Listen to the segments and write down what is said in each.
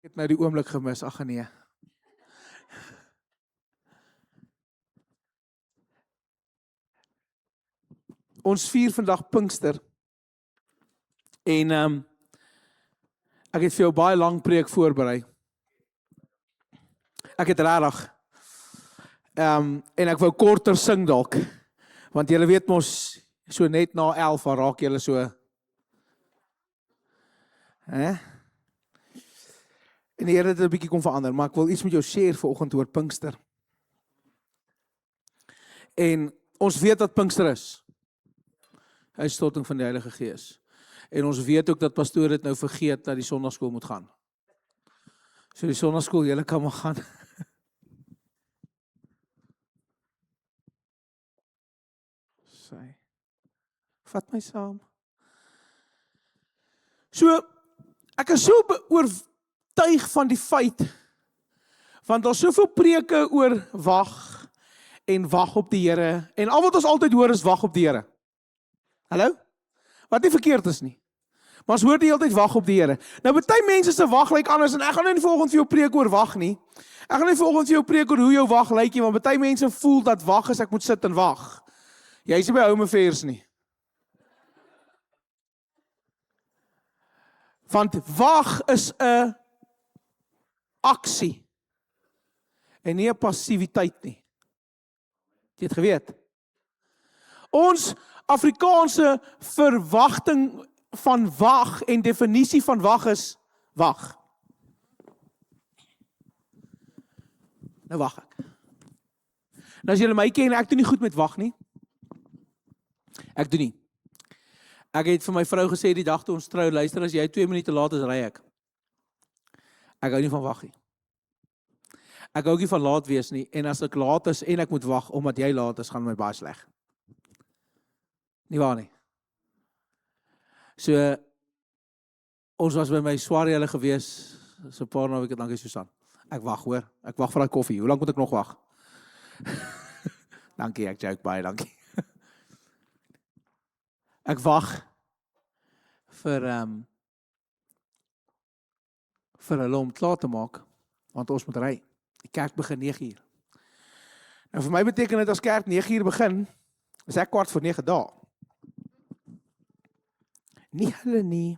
Het nou die oomblik gemis, ag nee. Ons vier vandag Pinkster. En ek het vir jou baie lang preek voorberei. Ek het rarig. En ek wou korter sing dalk. Want julle weet mos, so net na 11 raak julle so. En die Here het 'n bietjie kom verander, maar ek wil iets met jou share vanoggend oor Pinkster. En ons weet wat Pinkster is. Uitstorting van die Heilige Gees. En ons weet ook dat pastoor het nou vergeet dat die sonnaarskool moet gaan. So die sonnaarskool, julle kan maar gaan. Sy. Vat my saam. So, ek is so oortuig van die feit, want daar is soveel preke oor wag en wag op die Here, en al wat ons altyd hoor is wag op die Here. Hallo? Wat nie verkeerd is nie. Maar ons hoor die hele tyd wag op die Here. Nou, baie mense se wag lyk anders, en ek gaan nie volgens vir jou preek oor wag nie. Ek gaan nie volgens vir jou preek oor hoe jou wag lyk nie, want baie mense voel dat wag is, ek moet sit en wag. Jy is nie by Home Affairs nie. Want wag is 'n aksie en nie 'n passiwiteit nie. Jy het geweet. Ons Afrikaanse verwagting van wag en definisie van wag is wag. Nou wag ek. Nou as julle my ken, ek doen nie goed met wag nie. Ek doen nie. Ek het vir my vrou gesê die dag toe ons trou, luister, as jy 2 minute laat is, ry ek. Ek hou nie van wag nie. Ek hou nie van laat wees nie, en as ek laat is en ek moet wag omdat jy laat is, gaan my baie sleg. Nie waar nie. So, ons was by my swaarjelle gewees, so 'n paar naweke, dankie Susan. Ek wag hoor, ek wag vir daai koffie. Hoe lank moet ek nog wag? Dankie, ek joke baie, dankie. Ek wag vir hulle om klaar te maak, want ons moet ry. Die kerk begin 9:00. Nou vir my beteken dit as kerk 9:00 begin, is ek 8:45 daar. Nie hulle nie.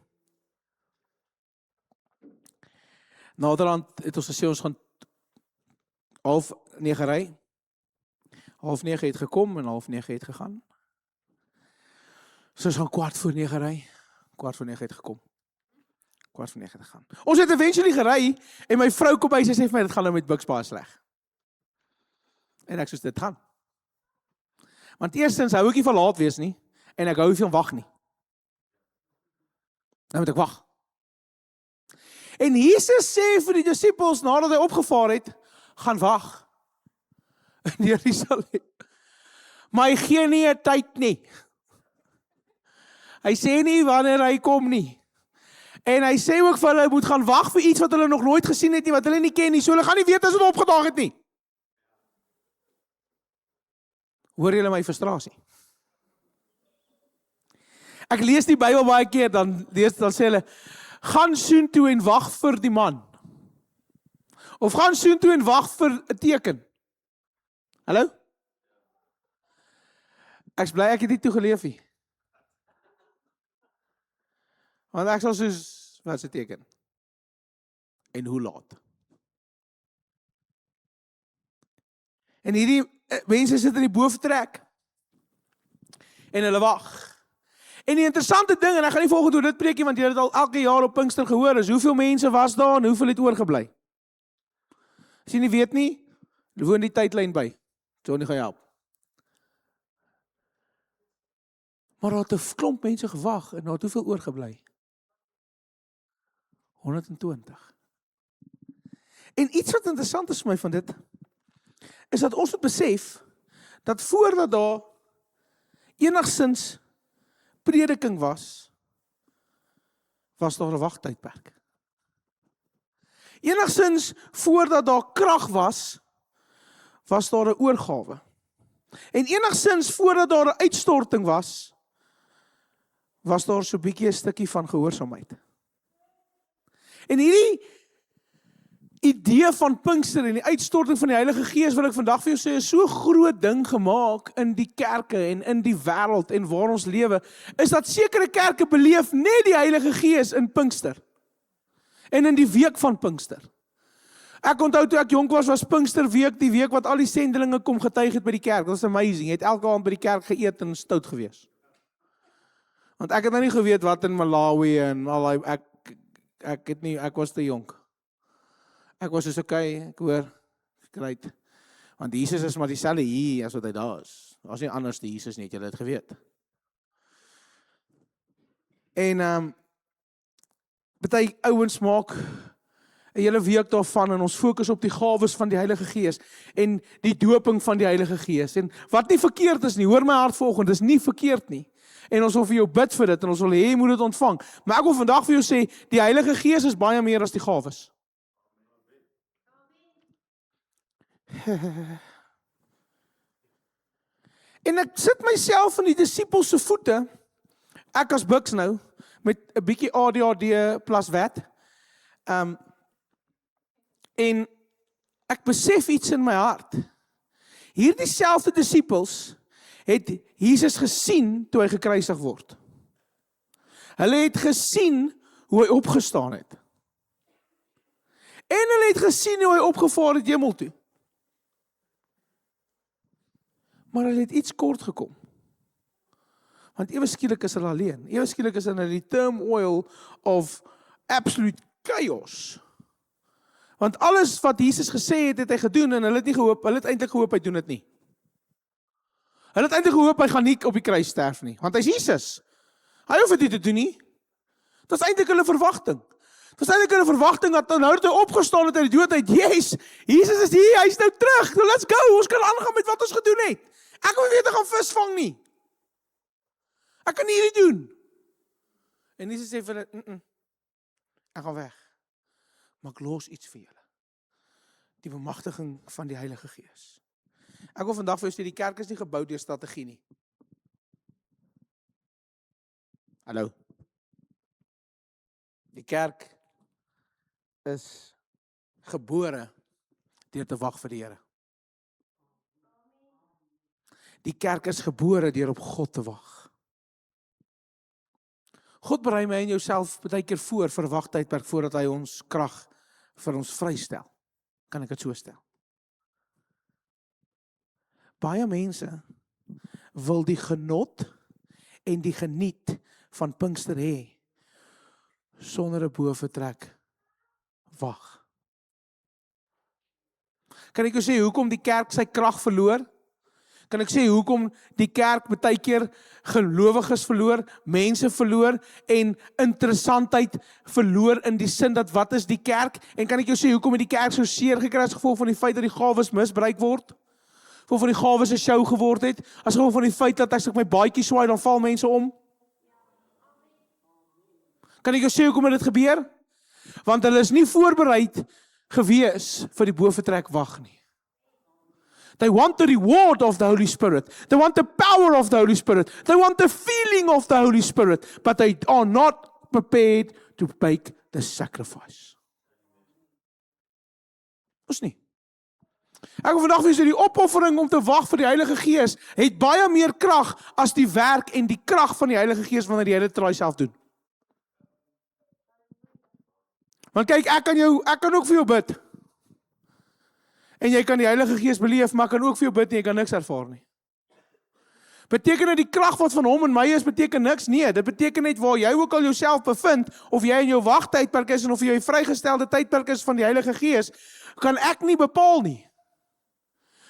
Naderhand het ons gesê ons gaan 8:30 ry. 8:30 het gekom en 8:30 het gegaan. So ons gaan 8:15 ry. 8:15 het gekom. 8:15 het gegaan. Ons het eventually gery en my vrou kom by, sy sê vir my dit gaan nou met Bucks baie sleg. En ek sê dit gaan. Want eerstens hou ek nie van laat wees nie en ek hou nie van wag nie. Nou moet ek wag. En Jesus sê vir die disippels nadat hy opgevaar het, gaan wag in Jerusalem. Maar hy gee nie 'n tyd nie. Hy sê nie wanneer hy kom nie. En hy sê ook vir hulle, hy moet gaan wag vir iets wat hulle nog nooit gesien het nie, wat hulle nie ken nie, so hulle gaan nie weet as hulle opgedaag het nie. Hoor julle my frustrasie? Ek lees die Bybel baie keer, dan sê hulle, gaan soontoe en wag vir die man. Of gaan soontoe en wag vir 'n teken. Hallo? Ek's bly ek het nie toegeleef nie. Want ek sal soos, wat is die teken? En hoe laat? En hierdie mense sit in die boeftrek. En hulle wag. En die interessante ding, en ek gaan nie volgende oor dit preek nie, want jy het al elke jaar op Pinkster gehoor, is hoeveel mense was daar en hoeveel het oorgebly. As jy nie weet nie, woon die tydlyn by. Johnny gaan help. Maar daar het 'n klomp mense gewag en daar het hoeveel oorgebly? 120. En iets wat interessant is vir my van dit, is dat ons moet besef, dat voordat daar enigsins prediking was daar 'n wagtydperk. Enigsins voordat daar krag was daar 'n oorgawe. En enigsins voordat daar 'n uitstorting was daar so 'n bietjie 'n stukkie van gehoorsaamheid. En hierdie idee van Pinkster en die uitstorting van die Heilige Gees wil ek vandag vir jou sê, is so groot ding gemaak in die kerke en in die wêreld en waar ons lewe, is dat sekere kerke beleef net die Heilige Gees in Pinkster. En in die week van Pinkster. Ek onthou toe ek jonk was Pinksterweek, die week wat al die sendelinge kom getuig het by die kerk. Dat was amazing. Jy het elke aand by die kerk geëet en stout gewees. Want ek het nou nie geweet wat in Malawi en al die, ek was te jonk. Ek was soos okay, ek hoor, great. Want Jesus is maar dieselfde hier as wat hy daar is. As nie anders die Jesus nie, het julle dit geweet. En party ouens maak 'n hele week daarvan en ons fokus op die gawes van die Heilige Gees en die doping van die Heilige Gees. En wat nie verkeerd is nie, hoor my hart volgende, dis nie verkeerd nie. En ons wil vir jou bid vir dit en ons wil hê jy moet dit ontvang. Maar ek wil vandag vir jou sê, die Heilige Gees is baie meer as die gawes. En ek sit myself in die disippels se voete, ek as Bucks nou, met 'n bietjie ADHD plus wat, en ek besef iets in my hart. Hierdie selfde disippels het Jesus gesien toe hy gekruisig word. Hulle het gesien hoe hy opgestaan het. En hulle het gesien hoe hy opgevaar het hemel toe. Maar hulle het iets kort gekom. Want ewe skielik is hulle alleen. Ewe skielik is hulle in die turmoil of absolute chaos. Want alles wat Jesus gesê het, het hy gedoen en hulle het nie gehoop, hulle het eintlik gehoop hy doen dit nie. Hulle het eintlik gehoop hy gaan nie op die kruis sterf nie, want hy's Jesus. Hy hoef dit nie te doen nie. Dit was eintlik hulle verwagting. Dit was eintlik hulle verwagting dat nou het hy opgestaan het uit die dood uit. Yes, Jesus is hier, hy's nou terug. Nou let's go. Ons kan aangaan met wat ons gedoen het. Ek wil weer te gaan visvang nie. Ek kan nie hierdie doen. En Jesus sê vir hulle, ek gaan weg. Maar ek los iets vir julle. Die bemagtiging van die Heilige Gees. Ek wil vandag vir jou sê, die kerk is nie gebou deur strategie nie. Hallo. Die kerk is gebore deur te wag vir die Here. Die kerk is gebore deur op God te wag. God berei my en jouself baie keer voor vir 'n wagtydperk voordat hy ons krag vir ons vrystel. Kan ek dit so stel? Baie mense wil die genot en die geniet van Pinkster hê sonder 'n boefretrek wag. Kan ek jou sê hoekom die kerk sy krag verloor? Kan ek sê hoekom die kerk baie keer gelowiges verloor, mense verloor en interessantheid verloor in die sin dat wat is die kerk? En kan ek jou sê hoekom het die kerk so seer gekry as gevolg van die feit dat die gawes misbruik word? As gevolg van die gawes 'n show geword het? As gevolg van die feit dat as ek my baadjie swaai dan val mense om? Kan ek jou sê hoekom dit gebeur? Want hulle is nie voorbereid gewees vir die boefretrek wag nie. They want the reward of the Holy Spirit. They want the power of the Holy Spirit. They want the feeling of the Holy Spirit. But they are not prepared to make the sacrifice. Ons nie. Ek wil vandag vir julle sê, die opoffering om te wag vir die Heilige Gees het baie meer krag as die werk en die krag van die Heilige Gees wanneer jy dit try self doen. Want kyk, ek kan ook vir jou bid. En jy kan die Heilige Gees beleef, maar kan ook vir jou bid en jy kan niks ervaar nie. Beteken dit die krag wat van hom in my is, beteken niks? Nee, dit beteken net waar jy ook al jouself bevind, of jy in jou wagtydperk is en of jy 'n vrygestelde tydperk is van die Heilige Gees, kan ek nie bepaal nie.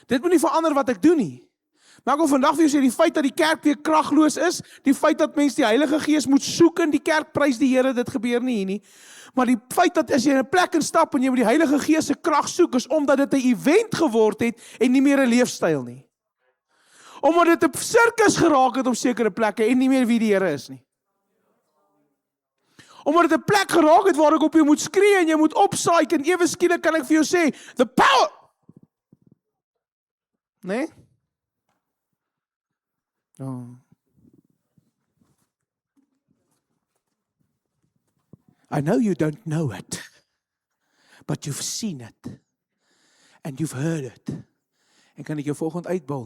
Dit moet nie verander wat ek doen nie. Maar ek wil vandag vir jou sê, die feit dat die kerk weer kragloos is, die feit dat mense die Heilige Gees moet soek in die kerk, prys die Here, dit gebeur nie hier nie. Maar die feit dat as jy in 'n plek instap en jy met die Heilige Gees se krag soek, is omdat dit 'n event geword het en nie meer 'n leefstyl nie. Omdat dit 'n sirkus geraak het op sekere plekke en nie meer wie die Here is nie. Omdat dit 'n plek geraak het waar ek op jou moet skree en jy moet opsaai en ewe skielik kan ek vir jou sê, the power. Nee? Oh. I know you don't know it, but you've seen it, and you've heard it. En kan ek jou volgende uitbal?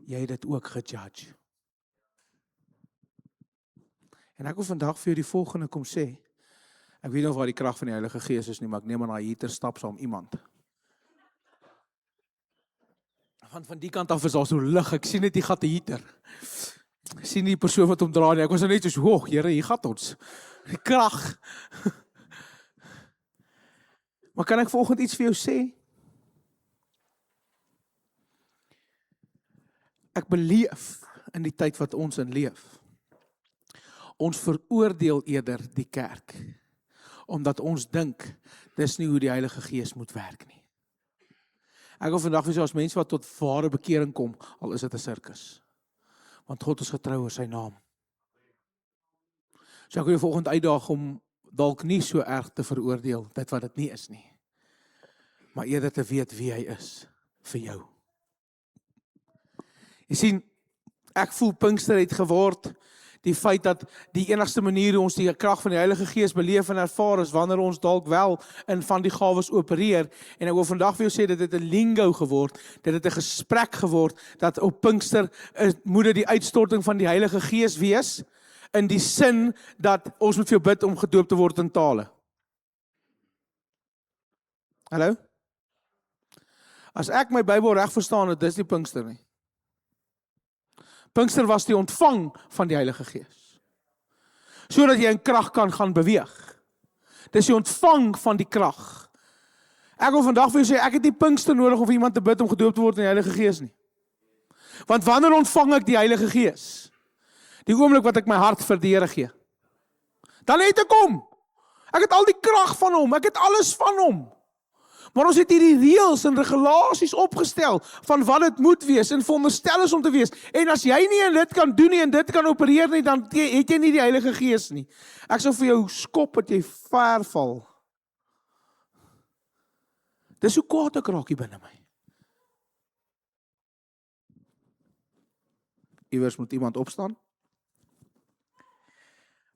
Jy het dit ook gejudge. En ek wil vandag vir jou die volgende kom sê. Ek weet nie of waar die krag van die Heilige Gees is nie, maar ek neem aan daai heater stap saam iemand. Want van die kant af is daar so lig, ek sien net die gat die heater. Ek sien die persoon wat hom dra nie, ek was net so, hoog, Here, hier gat ons. Die krag. Maar kan ek vanoggend iets vir jou sê? Ek beleef in die tyd wat ons in leef. Ons veroordeel eerder die kerk, omdat ons dink, dis nie hoe die Heilige Gees moet werk nie. Ek wil vandag vir as mense wat tot ware bekering kom, al is dit 'n sirkus. Want God is getrou oor sy naam. So ek wil jou volgende uitdaag om dalk nie so erg te veroordeel, dit wat dit nie is nie. Maar eerder te weet wie hy is, vir jou. Jy sien, ek voel Pinkster het geword, die feit dat die enigste manier hoe ons die krag van die Heilige Gees beleef en ervaar is, wanneer ons dalk wel in van die gawes opereer, en ek wil vandag vir jou sê, dit het 'n lingo geword, dit het 'n gesprek geword, dat op Pinkster moet dit die uitstorting van die Heilige Gees wees, in die sin dat ons moet vir jou bid om gedoop te word in tale. Hallo? As ek my Bybel reg verstaan het, dis nie Pinkster nie. Pinkster was die ontvang van die Heilige Gees. Sodat jy in krag kan gaan beweeg. Dis die ontvang van die krag. Ek wil vandag vir jou sê, ek het nie Pinkster nodig om vir iemand te bid om gedoop te word in die Heilige Gees nie. Want wanneer ontvang ek die Heilige Gees? Die oomblik wat ek my hart vir die Here gee. Dan het ek hom. Ek het al die krag van hom, ek het alles van hom. Maar ons het hierdie reëls en regulasies opgestel van wat dit moet wees en veronderstel is om te wees. En as jy nie en dit kan doen nie en dit kan opereer nie, dan het jy nie die Heilige Gees nie. Ek sal vir jou skop dat jy ver val. Dis hoe kwaad ek raak hier binne my. Iewers moet iemand opstaan.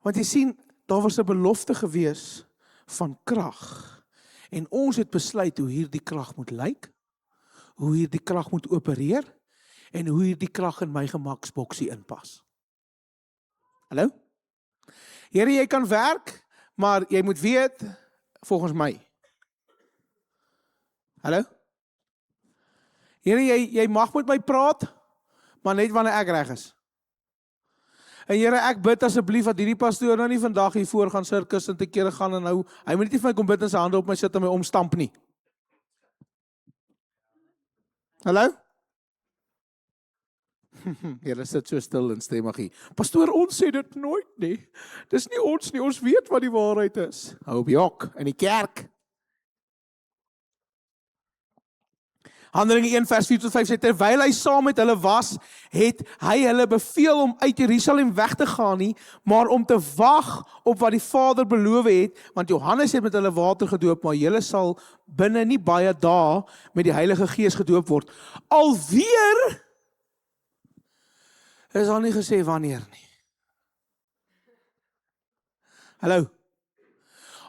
Want jy sien, daar was 'n belofte gewees van krag. En ons het besluit hoe hierdie krag moet lyk, hoe hierdie krag moet opereer, en hoe hierdie krag in my gemaksboksie inpas. Hallo? Here, jy kan werk, maar jy moet weet, volgens my. Hallo? Here, jy mag met my praat, maar net wanneer ek reg is. En Here, ek bid asseblief dat hierdie pastoor nou nie vandag hier voor gaan sirkus en te kere gaan en nou, hy moet nie vir my kom bid en sy hande op my sit en my omstamp nie. Hallo? Here sit so stil en stemmig hier. Pastoor, ons sê dit nooit nie. Dis nie ons nie, ons weet wat die waarheid is. Hou op jok, in die kerk. Handelinge 1 vers 4-5 sê, terwyl hy saam met hulle was, het hy hulle beveel om uit Jerusalem weg te gaan nie, maar om te wag op wat die Vader beloof het, want Johannes het met hulle water gedoop, maar julle sal binne nie baie dae met die Heilige Gees gedoop word. Alweer is al nie gesê wanneer nie. Hallo.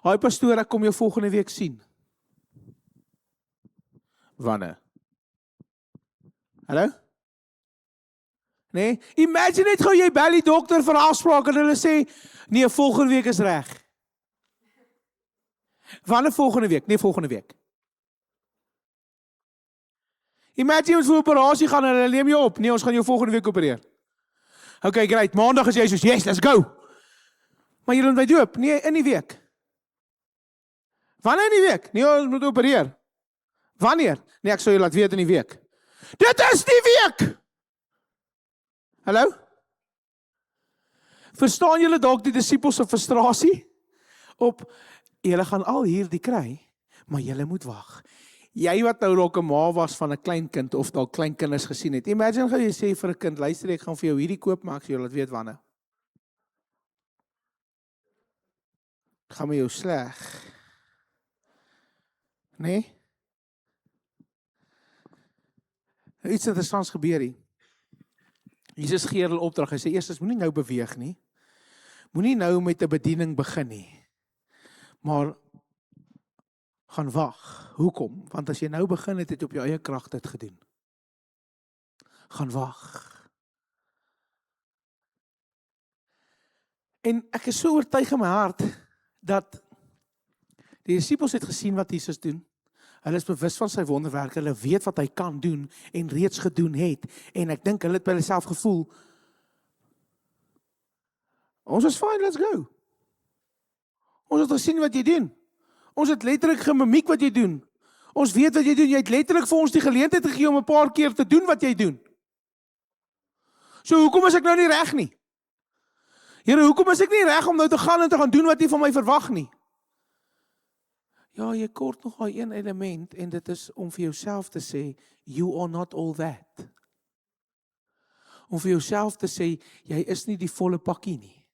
Haai pastoor, ek kom jou volgende week sien. Wanneer? Hallo? Nee, imagine net gou jy bel die dokter vir 'n afspraak en hulle sê, nee, volgende week is reg. Wanneer volgende week? Nee, volgende week. Imagine jy moet vir 'n operasie gaan en hulle neem jou op. Nee, ons gaan jou volgende week opereer. Okay, great. Maandag is jy soos, yes, let's go. Maar jy moet my doop. Nee, in die week. Wanneer in die week? Nee, ons moet opereer. Wanneer? Nee, ek sal jou laat weet in die week. Dit is die week! Hallo? Verstaan julle dalk die disippels se frustrasie? Julle gaan al hierdie kry, maar julle moet wag. Jy wat nou dalk 'n ma was van 'n klein kind, of dalk kleinkinders gesien het. Imagine gou jy sê vir 'n kind, luister, ek gaan vir jou hierdie koop maak, so jy laat weet wanneer. Gaan my jou sleg. Nee? Iets interessants gebeur hier. Jesus gee hulle opdrag. Hy sê eers, moenie nou beweeg nie. Moenie nou met 'n bediening begin nie. Maar gaan wag. Hoekom? Want as jy nou begin het op jou eie krag dit gedoen. Gaan wag. En ek is so oortuig in my hart, dat die disippels het gesien wat Jesus doen. Hulle is bewus van sy wonderwerke, hulle weet wat hy kan doen, en reeds gedoen het, en ek dink hulle het by hulle self gevoel, ons is fine, let's go. Ons het gesien wat jy doen. Ons het letterlik gemimiek wat jy doen. Ons weet wat jy doen, jy het letterlik vir ons die geleentheid gegee om 'n paar keer te doen wat jy doen. So hoekom is ek nou nie reg nie? Here, hoekom is ek nie reg om nou te gaan en te gaan doen wat jy van my verwag nie? Ja, jy kort nog al een element, en dit is om vir jouself te sê, you are not all that. Om vir jouself te sê, jy is nie die volle pakkie nie.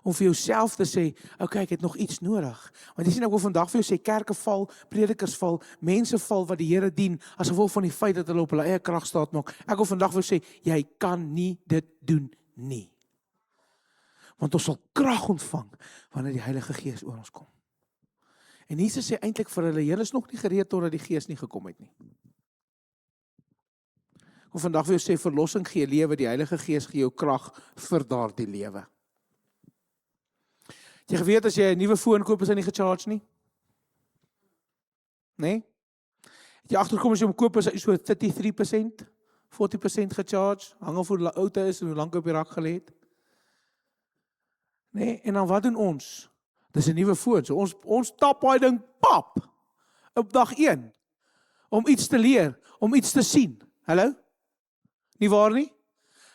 Om vir jouself te sê, okay, ek het nog iets nodig. Want jy sien, ek wil vandag vir jou sê, kerke val, predikers val, mense val wat die Here dien, as gevolg van die feit dat hulle op hulle eie krag staat maak. Ek wil vandag vir jou sê, jy kan nie dit doen nie. Want ons sal krag ontvang, wanneer die Heilige Gees oor ons kom. En Jesus sê eintlik vir hulle, julle is nog nie gereed totdat die Gees nie gekom het nie. Ek wil vandag vir jou sê, verlossing gee lewe, die Heilige Gees gee jou krag vir daardie lewe. Het jy geweet, as jy 'n nuwe foon koop, is hy nie gecharge nie? Nee? Het jy agterkom as jy hom koop, is hy so 33%, 40% gecharge, hang af hoe oud hy is en hoe lank hy op die rak gelê het. Nee, en dan wat doen ons? Dis 'n nuwe foon, so ons tap daai ding pap, op dag 1, om iets te leer, om iets te sien. Hallo? Nie waar nie?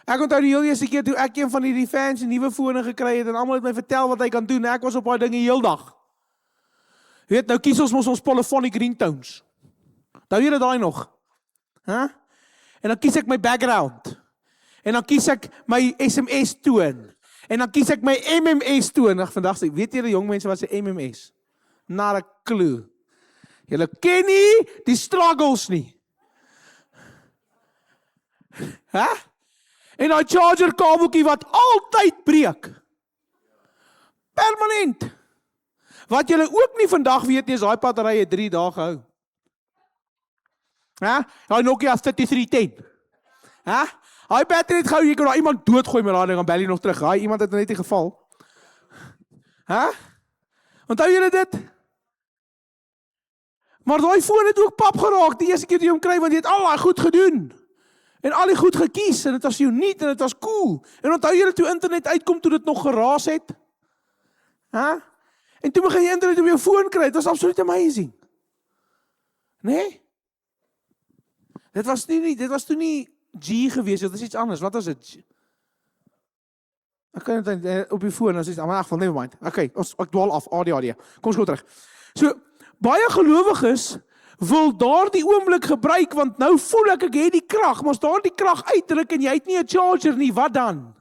Ek onthou die heel eerste keer toe ek een van die fans 'n nuwe fone gekry het, en almal het my vertel wat hy kan doen, ek was op daai ding die heel dag. Jy weet, nou kies ons mos ons polyphonic ringtones. Nou jy daai nog. Huh? En dan kies ek my background. En dan kies ek my SMS toon. En dan kies ek my MMS toon. Vandag sê, weet jy die jong mense wat sê MMS? Not a clue. Julle ken nie die struggles nie. Hæ? En daai charger kabeltjie wat altyd breek. Permanent. Wat julle ook nie vandag weet nie, is daai batterye 3 dae gehou. Hæ? Daai Nokia 3310. Hæ? Daai battery het gehou, jy kan daar iemand doodgooi met daai ding, dan bel jy nog terug. Daai iemand het net in geval. Hæ? Onthou julle dit? Maar daai foon het ook pap geraak die eerste keer toe jy hom kry, want jy het al daai goed gedoen. En al die goed gekies, en dit was uniek, en dit was cool. En onthou julle toe internet uitkom, toe dit nog geraas het? Hæ? En toe begin jy internet op jou foon kry, dit was absoluut amazing. Nee? Dit was toe nie G gewees, dit is iets anders. Wat was dit? Ek kan dit op die foon, as iets, maar in elk geval, never mind. Okay, ek dwaal af, ADHD. Kom ons gou terug. So, baie gelowiges wil daardie oomblik gebruik, want nou voel ek het die krag, maar as daardie krag uitdruk en jy het nie 'n charger nie, wat dan?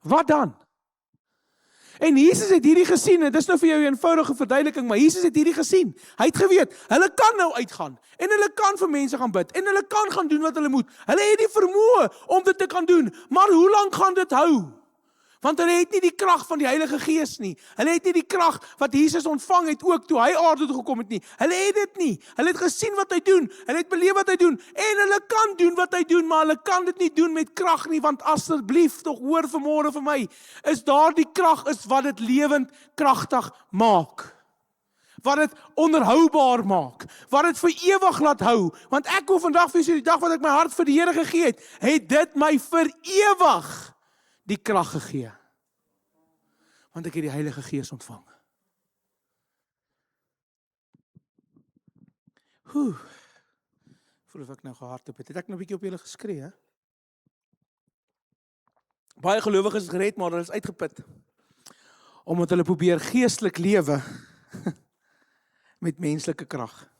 Wat dan? En Jesus het hierdie gesien, en dit is nou vir jou 'n eenvoudige verduideliking, maar Jesus het hierdie gesien. Hy het geweet, hulle kan nou uitgaan, en hulle kan vir mense gaan bid, en hulle kan gaan doen wat hulle moet. Hulle het die vermoë om dit te kan doen, maar hoe lank gaan dit hou? Want hulle het nie die krag van die Heilige Gees nie. Hulle het nie die krag wat Jesus ontvang het ook toe hy aarde toe gekom het nie. Hulle het dit nie. Hulle het gesien wat hy doen. Hulle het beleef wat hy doen. En hulle kan doen wat hy doen, maar hulle kan dit nie doen met krag nie, want asseblief tog hoor vanmôre vir my, is daardie krag is wat dit lewend kragtig maak. Wat dit onderhoubaar maak, wat dit vir ewig laat hou. Want ek wil vandag vir julle die dag wat ek my hart vir die Here gegee het dit my vir ewig die krag gegee. Want ek het die Heilige Gees ontvang. Voel of ek nou gehardloop het. Het ek nou 'n bietjie op julle geskree, hè? Baie gelowiges is gered, maar hulle is uitgeput. Omdat hulle probeer geestelik lewe met menslike krag.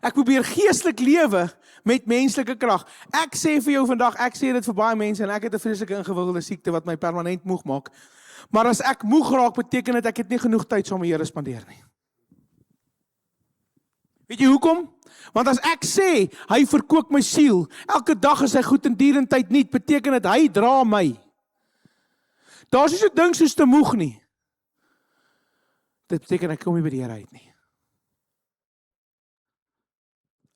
Ek probeer geestelik lewe met menslike krag. Ek sê vir jou vandag, ek sê dit vir baie mense, en ek het 'n vreeslike ingewikkelde siekte wat my permanent moeg maak. Maar as ek moeg raak, beteken dit ek het nie genoeg tyd saam met die Here spandeer nie. Weet jy hoekom? Want as ek sê, hy verkoop my siel, elke dag is hy goed en dierentyd niet, beteken dit hy dra my. Daar is nie so ding soos te moeg nie. Dit beteken ek kom nie by die Here uit nie.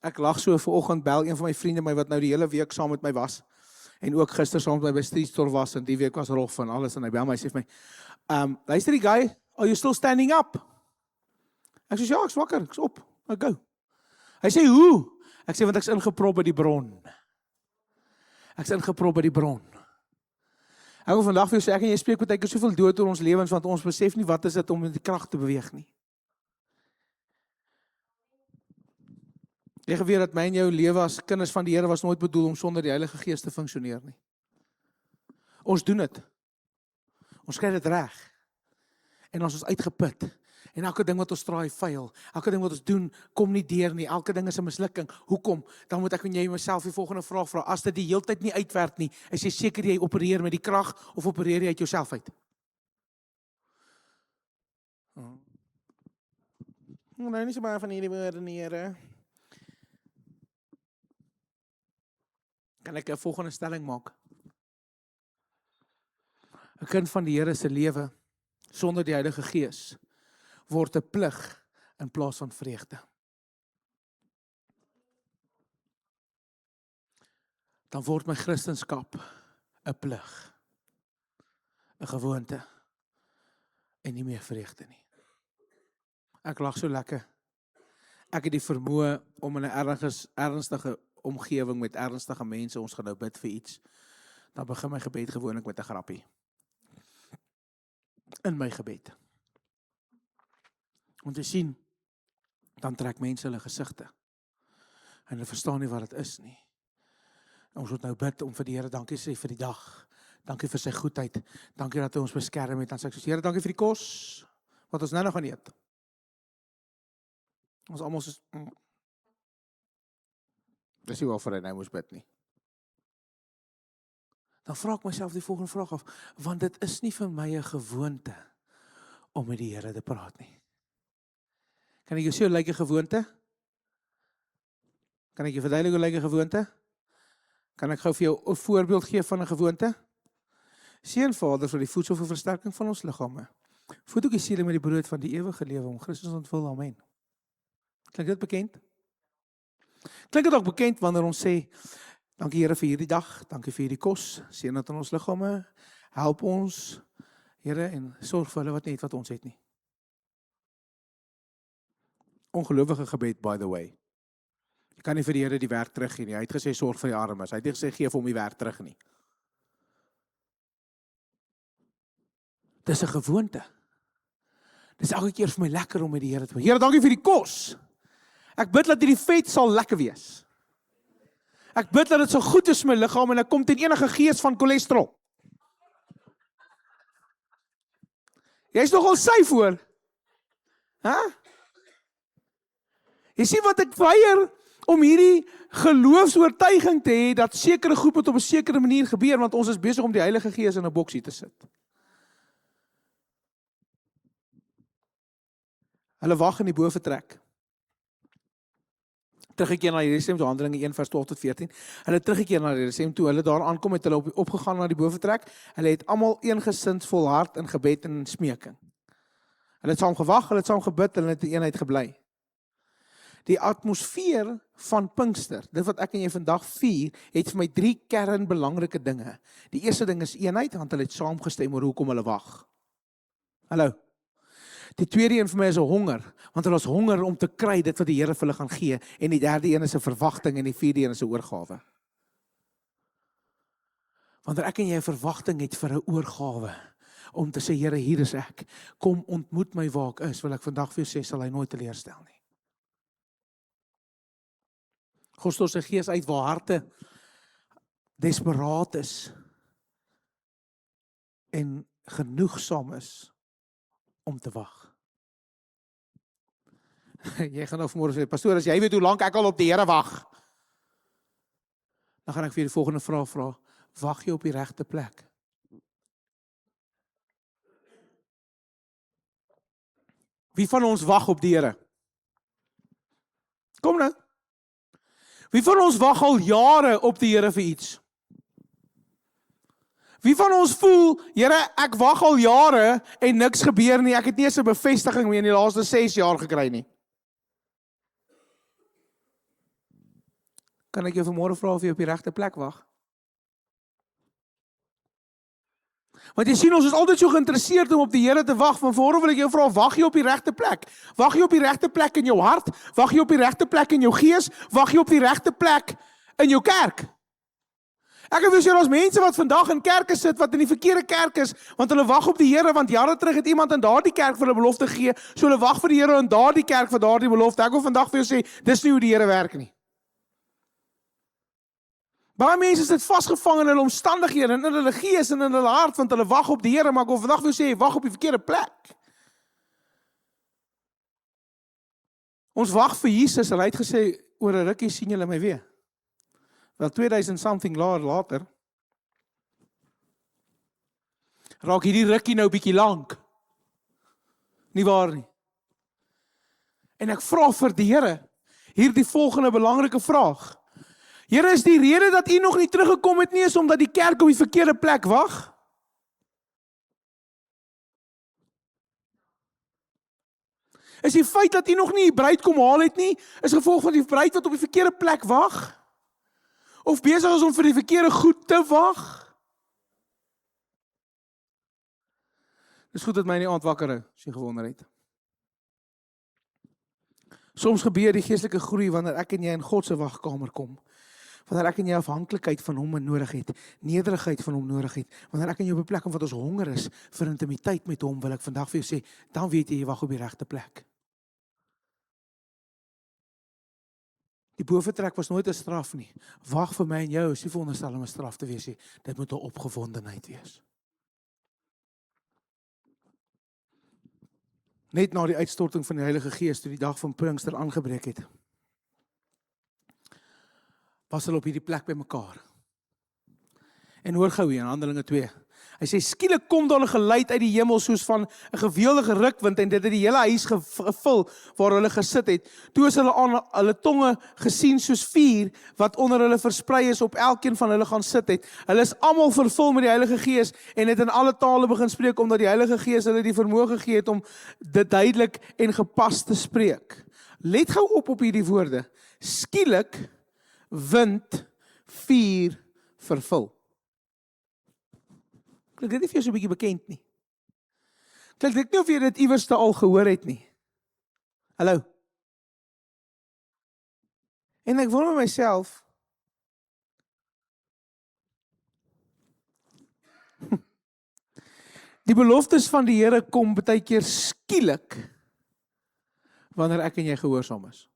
Ek lag so vanoggend, bel een van my vriende my wat nou die hele week saam met my was en ook gister saam met my by Street Store was en die week was rof en alles en hy bel my sê vir my, luister die guy, are you still standing up? Ek sê ja, ek's wakker, ek's op, ek go. Hy sê hoe? Ek sê want ek's ingeprop by die bron. Ek's ingeprop by die bron. Ek wil vandag vir jou sê, ek en jy spreek baie keer soveel dood oor ons lewens want ons besef nie wat is dit om met die krag te beweeg nie. Jy geweet dat my en jou lewe as kinders van die Here was nooit bedoel om sonder die Heilige Gees te funksioneer nie. Ons doen dit. Ons kry dit reg. En ons is uitgeput. En elke ding wat ons traai faal. Elke ding wat ons doen kom nie deur nie. Elke ding is 'n mislukking. Hoekom? Dan moet ek en jy myself die volgende vraag vra. As dit die heeltyd nie uitwerk nie, is jy seker jy opereer met die krag of opereer jy uit jouself uit? Nou nie so baie van hierdie woorde nie, Here. Kan ek 'n volgende stelling maak? 'n Kind van die Here se lewe sonder die Heilige Gees word 'n plig in plaas van vreugde. Dan word my Christendom 'n plig, 'n gewoonte en nie meer vreugde nie. Ek lag so lekker. Ek het die vermoë om in 'n ernstige omgewing met ernstige mense, ons gaan nou bid vir iets, dan begin my gebed gewoonlik met 'n grappie. In my gebed. Om te sien, dan trek mense hulle gesigte. En hulle verstaan nie wat dit is nie. En ons moet nou bid om vir die Here dankie sê vir die dag. Dankie vir sy goedheid. Dankie dat hy ons beskerm het. Dan sê ek soos, Here, dankie vir die kos wat ons nou gaan eet. Ons almal soos dis nie waarvoor hy nou moes bid nie. Dan vra ek myself die volgende vraag af, want dit is nie vir my 'n gewoonte om met die Here te praat nie. Kan ek jou sê hoe lyk 'n gewoonte? Kan ek jou verduidelik hoe lyk 'n gewoonte? Kan ek gou vir jou 'n voorbeeld gee van 'n gewoonte? Seën Vader vir die voedsel vir versterking van ons liggame. Voed ook die siele met die brood van die ewige lewe om Christus ontvul. Amen. Klink dit bekend? Klink dit ook bekend wanneer ons sê, dankie Here vir hierdie dag, dankie vir hierdie kos, seën dit in ons liggame, help ons, Here, en sorg vir hulle wat nie het wat ons het nie. Ongelowige gebed, by the way. Jy kan nie vir die Here die werk teruggee nie. Hy het gesê, sorg vir die armes. Hy het nie gesê, geef hom die werk terug nie. Dis 'n gewoonte. Dis elke keer vir my lekker om met die Here te bid. Here, dankie vir die kos. Ek bid dat hierdie vet sal lekker wees. Ek bid dat dit so goed is met my liggaam en ek kom teen enige gees van cholesterol. Jy's nogal syf hoor. Hæ? Jy sien wat ek weier om hierdie geloofsoortuiging te hê dat sekere goed moet op 'n sekere manier gebeur want ons is besig om die Heilige Gees in 'n boksie te sit. Hulle wag in die boefretrek. Teruggekeer na Jerusalem, toe Handelinge 1 vers 12 tot 14. Hulle teruggekeer na Jerusalem, toe hulle daar aankom het hulle opgegaan na die boefretrek. Hulle het almal eengesind volhard in gebed en smeking. Hulle het saam gewag, hulle het saam gebid, hulle het in eenheid gebly. Die atmosfeer van Pinkster, dit wat ek en jy vandag vier, het vir my 3 kernbelangrike dinge. Die eerste ding is eenheid, want hulle het saamgestem oor hoekom hulle wag. Hallo. Die tweede een vir my is 'n honger, want hulle is honger om te kry dit wat die Here vir hulle gaan gee, en die derde een is 'n verwagting en die vierde een is 'n oorgawe. Wanneer ek en jy 'n verwagting het vir 'n oorgawe, om te sê, Here, hier is ek, kom ontmoet my waar ek is, wil ek vandag vir jou sê, sal hy nooit teleurstel nie. God stort sy gees uit waar harte desperaat is en genoegsaam is om te wag. Jy gaan nou vanmôre sê, pastoor, as jy weet hoe lank ek al op die Here wag, dan gaan ek vir die volgende vraag vra, wag jy op die regte plek? Wie van ons wag op die Here? Kom nou. Wie van ons wag al jare op die Here vir iets? Wie van ons voel, Here, ek wag al jare en niks gebeur nie, ek het nie eens 'n bevestiging meer in die laaste 6 jaar gekry nie. Kan ek jou vanmôre vra of jy op die regte plek wag? Want jy sien, ons is altyd so geïnteresseerd om op die Here te wag, van vanmôre wil ek jou vra, wag jy op die regte plek? Wag jy op die regte plek in jou hart? Wag jy op die regte plek in jou gees? Wag jy op die regte plek in jou kerk? Ek het gesien, daar's mense wat vandag in kerke sit, wat in die verkeerde kerk is, want hulle wag op die Here, want jare terug het iemand in daardie kerk vir hulle belofte gegee, so hulle wag vir die Here in daardie kerk vir daardie belofte. Ek wil vandag vir jou sê, dis nie hoe die Here werk nie. Baie mense sit vasgevang in hulle omstandighede, in hulle gees en in hulle hart, want hulle wag op die Here, maar ek wil vandag vir jou sê, wag op die verkeerde plek. Ons wag vir Jesus, en hy het gesê, oor 'n rukkie sien julle my weer. Wel 2000 something later, raak hierdie rukkie nou bietjie lank. Nie waar nie. En ek vra vir die Here, hierdie volgende belangrike vraag. Here, is die rede dat u nog nie teruggekom het nie, is omdat die kerk op die verkeerde plek wag? Is die feit dat u nog nie die bruid kom haal het nie, is gevolg van die bruid wat op die verkeerde plek wag? Of besig is om vir die verkeerde goed te wag? Dis goed dat my in die aand wakker hou, as jy gewonder het. Soms gebeur die geestelike groei wanneer ek en jy in God se wagkamer kom. Wanneer ek en jy afhanklikheid van hom nodig het, nederigheid van hom nodig het, wanneer ek en jy op 'n plek kom wat ons honger is vir intimiteit met hom, wil ek vandag vir jou sê, dan weet jy wag op die regte plek. Die boevertrek was nooit 'n straf nie. Wag vir my en jou is nie veronderstel om 'n straf te wees nie. Dit moet 'n opgewondenheid wees. Net na die uitstorting van die Heilige Gees, toe die dag van Pinkster aangebreek het, was hulle op hierdie plek by mekaar. En hoor gou hier in Handelinge 2. Hy sê, skielik kom daar 'n geluid uit die hemel soos van 'n geweldige rukwind en dit het die hele huis gevul waar hulle gesit het. Toe is hulle aan hulle tonge gesien soos vuur wat onder hulle versprei is op elkeen van hulle gaan sit het. Hulle is almal vervul met die Heilige Gees en het in alle tale begin spreek omdat die Heilige Gees hulle die vermoë gegee het om dit duidelik en gepas te spreek. Let gou op hierdie woorde. Skielik wind, vuur, vervul. Klink dit nie vir jou so 'n bietjie bekend nie? Klink dit nie of jy dit iewers al gehoor het nie? Hallo? En ek wonder myself, die beloftes van die Here kom baie keer skielik, wanneer ek en jy gehoorsaam is.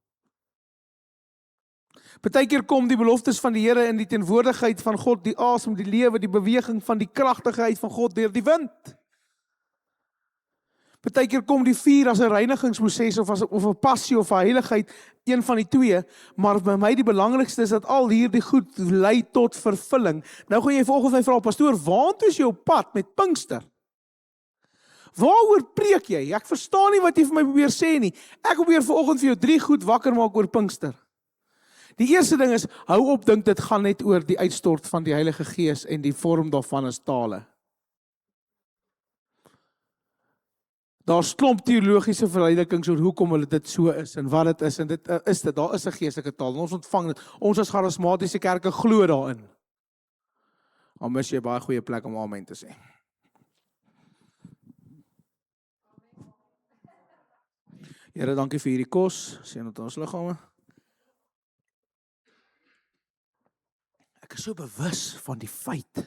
Partykeer kom die beloftes van die Here in die teenwoordigheid van God, die asem, die lewe, die beweging van die kragtigheid van God deur die wind. Partykeer kom die vuur as 'n reinigingsproses of 'n passie of 'n heiligheid, een van die twee, maar by my die belangrikste is dat al hierdie goed lei tot vervulling. Nou gaan jy volgens my vra, pastoor, waartoe is jy op pad met Pinkster? Waaroor preek jy? Ek verstaan nie wat jy vir my probeer sê nie. Ek probeer vanoggend vir jou 3 goed wakker maak oor Pinkster. Die eerste ding is, hou op dink dit gaan net oor die uitstort van die Heilige Gees en die vorm daarvan is tale. Daar's klomp teologiese verduidelikings oor hoekom hulle dit so is en wat dit is en dit is dit, daar is 'n geestelike taal en ons ontvang dit. Ons as charismatiese kerke glo daarin. Al mis jy baie goeie plek om amen te sê. Here, dankie vir hierdie kos, seën dit ons liggame. Ek is so bewus van die feit